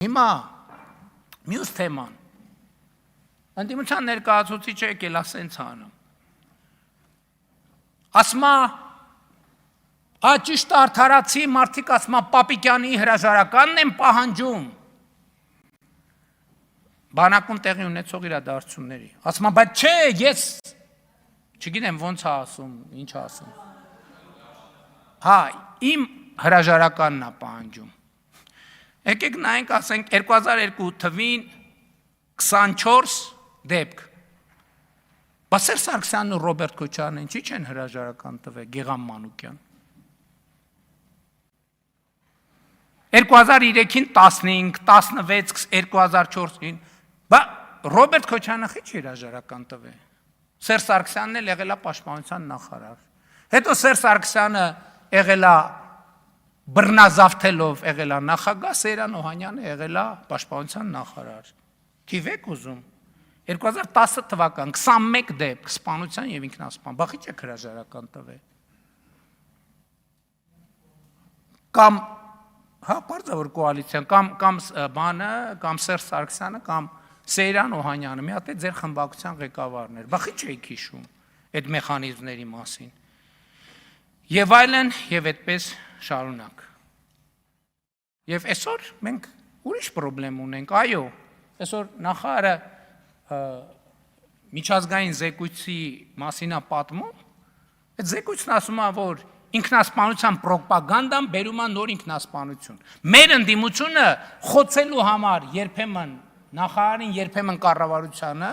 Հիմա մյուս թեման։ Ընդդիմության ներկայացուցիչը եկել է սենց անում։ Ասմա ճիշտ արդարացի մարդիկ ասմա Պապիկյանի հրաժարականն են պահանջում։ Բանակում տեղի ունեցող իրադարձությունների։ Ասմա բայց չէ, ես չգիտեմ ոնց է ասում, ինչ է ասում։ Հա, իմ հրաժարականն է պահանջում։ Եկեք նայենք, ասենք 2002 թվին 24 դեպք։ Բասեր Սարգսյանն ու Ռոբերտ Քոչարյանն ինչի չեն հրաժարական տվել, Գեգամ Մանուկյան։ 2003-ին 15, 16, 2004-ին, բա Ռոբերտ Քոչարյանը խիչ հրաժարական տվել։ Սերժ Սարգսյանն էլ եղել է պաշտպանության նախարար։ Հետո Սերժ Սարգսյանը եղել է բռնազավթելով եղել է նախագահ, Սեյրան Օհանյանը եղել է պաշտպանության նախարար։ Թիվեք ուզում 2010 թվական 21 դեպք սպանության եւ ինքնասպան, բա խիչ է հրաժարական տվել։ Կամ հա, բարձր որ կոալիցիան կամ բանը, կամ Սերժ Սարգսյանը, կամ Սեյրան Օհանյանը մի հատ է ձեր խմբակցության ղեկավարն էր։ Բա խիչ եք հիշում այդ մեխանիզմների մասին։ Եվ այլն, եւ այդպես շարունակ։ Եվ այսօր մենք ուրիշ պրոբլեմ ունենք, այո, այսօր նախարարը միջազգային զեկույցի մասին է պատմում, այդ զեկույցն ասում է, որ ինքնասպանության պրոպագանդան բերում է նոր ինքնասպանություն։ Մեր ընդդիմությունը խոցելու համար երբեմն նախարարին, երբեմն կառավարությանը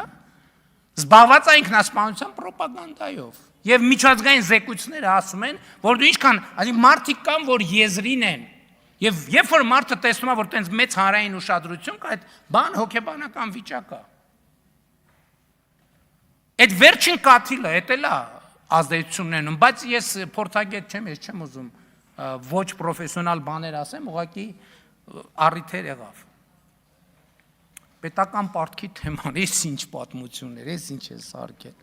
զբաղված է ինքնասպանության պրոպագանդայով։ Եվ միջազգային զեկույցները ասում են, որ դու ինչքան, մարդիկ կան, որ եզրին են, եւ երբ որ մարդը տեսնում է, որ տենց մեծ հանրային ուշադրություն կա, այդ բան հոգեբանական վիճակ է։ Այդ վերջին կաթիլը, էդ էլ է ազդեցությունն են, բայց ես փորձագետ չեմ, ես չեմ ուզում ոչ պրոֆեսիոնալ բաներ ասեմ, ուղղակի առիթեր եղավ։ Պետական պարտքի թեման, ես ինչ պատմություններ, ես ինչ է սարքել։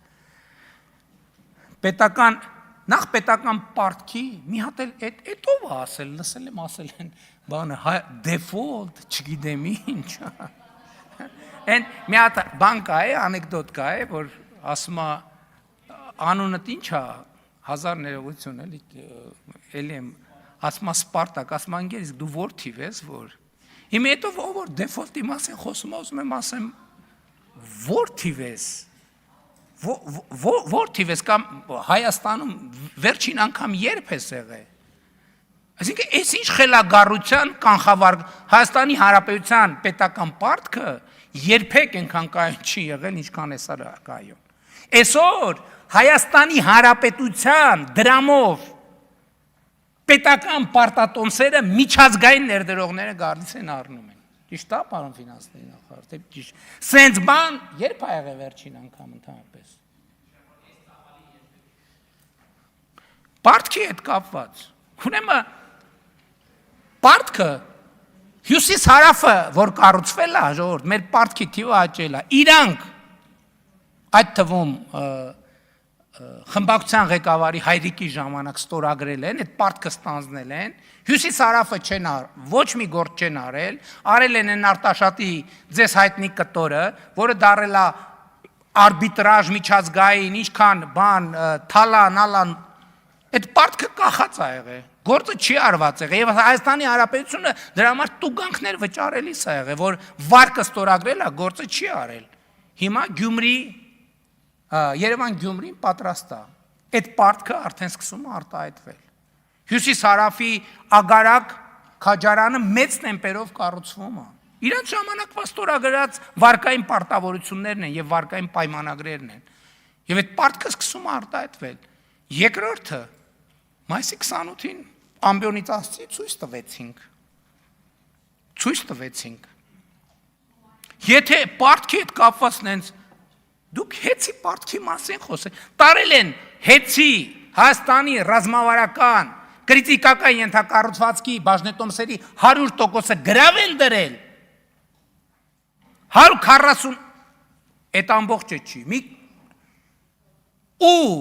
Նախ պետական պարտքի մի հատ էլ այդ ով է ասել, լսել եմ ասել են բանը, դեֆոլտ, չգիտեմ ինչ։ Են մի հատ բան կա է, անեկդոտ կա է, որ ասում է անունդ ինչ է, հազար ներողություն էլի եմ, ասում է Սպարտակ, ասում է անգեր, իսկ դու որ թիվ ես, որ։ Հիմա հետո որ դեֆոլտի մասին խոսում է, ուզում եմ ասեմ, որ թիվ ես։ Որ թիվ ես կամ Հայաստանում վերջին անգամ երբ ես եղել։ Այսինքն այս ինչ խելագարության կանխավար Հայաստանի Հանրապետության պետական պարտքը երբեք այնքան կայուն չի եղել, ինչքան էսա կայուն։ Այսօր Հայաստանի Հանրապետության դրամով պետական պարտատոմսերը միջազգային ներդրողները գալիս են առնում են։ Ճիշտ է, պարոն ֆինանսների նախարար, թե ճիշտ։ Սենց բան երբ ա եղել վերջին անգամ ընդհանրապես։ Պարտքի հետ կապված։ Ուրեմն պարտքը հյուսիս հարավը, որ կառուցվել է, ժողովուրդ, մեր պարտքի թիվը աճել է։ Իրանք այդ թվում խմբակցության ղեկավարի հայրիկի ժամանակ ստորագրել են, այդ պարտքը ստանձնել են, հյուսիս հարավը չեն ոչ մի գործ չեն արել են Արտաշատի ձեզ հայտնի կտորը, որը դարել է արբիտրաժ միջազգային, ինչքան բան, թալան, այդ պարտքը կախած է եղել, գործը չի արված եղել, եւ Հայաստանի Հանրապետությունը դրա համար տուգանքներ վճարելիս է եղել, որ վարկը ստորագրել է, գործը չի արել։ Հիմա Գյումրի Երևան-Գյումրին պատրաստ է։ Այդ պարտքը արդեն սկսում է արտահայտվել։ Հյուսիս-հարավի Ագարակ քաջարանը մեծ տեմպերով կառուցվում է։ Իրանց ժամանակվա ստորագրած վարկային պարտավորություններն են եւ վարկային պայմանագրերն են։ Եվ այդ պարտքը սկսում է արտահայտվել։ Երկրորդը մայիսի 28-ին ամբիոնից ասցի ցույց տվեցինք։ Եթե պարտքի հետ կապված նենց դուք հեցի պարտքի մասին խոսեք, տարել են հեցի Հայաստանի ռազմավարական կրիտիկական ենթակառուցվածքի բաժնետոմսերի 100%-ը գրավ են դրել, 140, այդ ամբողջը չի, ու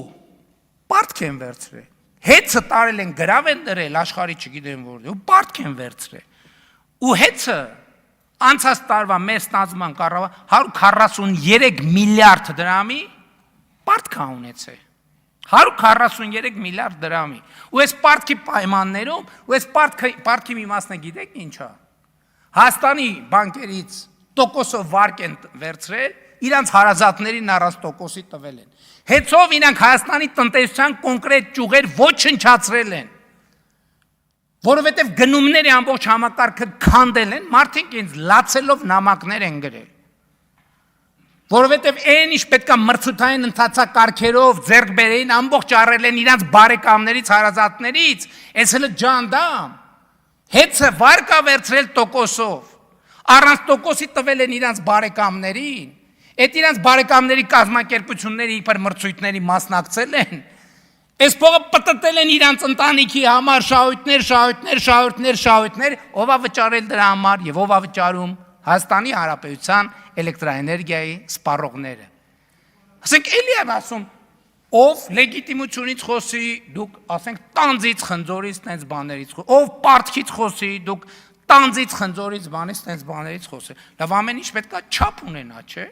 պարտք են վերցրել, հեցը տարել են գրավ են դրել, աշխարհի չգիտեմ որ, ու պարտք են վերցրել, ու հեցը Անցած տարվա մեր ստանձնման կառավարությունը 143 միլիարդ դրամի պարտք ունեցել։ 143 միլիարդ դրամի։ Ու այս պարտքի պայմաններում, ու այս պարտքի մի մասն է գիտեք ինչա։ Հայաստանի բանկերից տոկոսով վարկ են վերցրել, իրանց հարազատներին առանց տոկոսի տվել են։ Հետո իրանք Հայաստանի տնտեսության կոնկրետ ճյուղեր ոչնչացրել են։ Որովհետև գնումների ամբողջ համակարգը քանդել են, մարդիկ ինձ լացելով նամակներ են գրել։ Որովհետև այն ինչ պետքա մրցութային ընթացակարգերով ձեռք բերեին, ամբողջ առել են իրանց բարեկամներից, հարազատներից, այս հենց ջանդամ։ Հետը վարկա վերցրել տոկոսով, առանց տոկոսի տվել են իրանց բարեկամներին, այդ իրանց բարեկամների կազմակերպությունների իբր մրցույթների մասնակցել են, այս փողը պտտել են իրանց ընտանիքի համար շահույթներ, ով է վճարել դրա համար եւ ով է վճարում Հայաստանի Հանրապետության էլեկտրաէներգիայի սպառողները։ Ասենք էլի եմ ասում, ով լեգիտիմությունից խոսի, դուք ասենք տանձից, խնձորից, տենց բաներից, ով պարտքից խոսի, դուք տանձից, խնձորից, բանից, տենց բաներից խոսի։ Լավ ամեն ինչ պետքա չափ ունենա, չէ՞։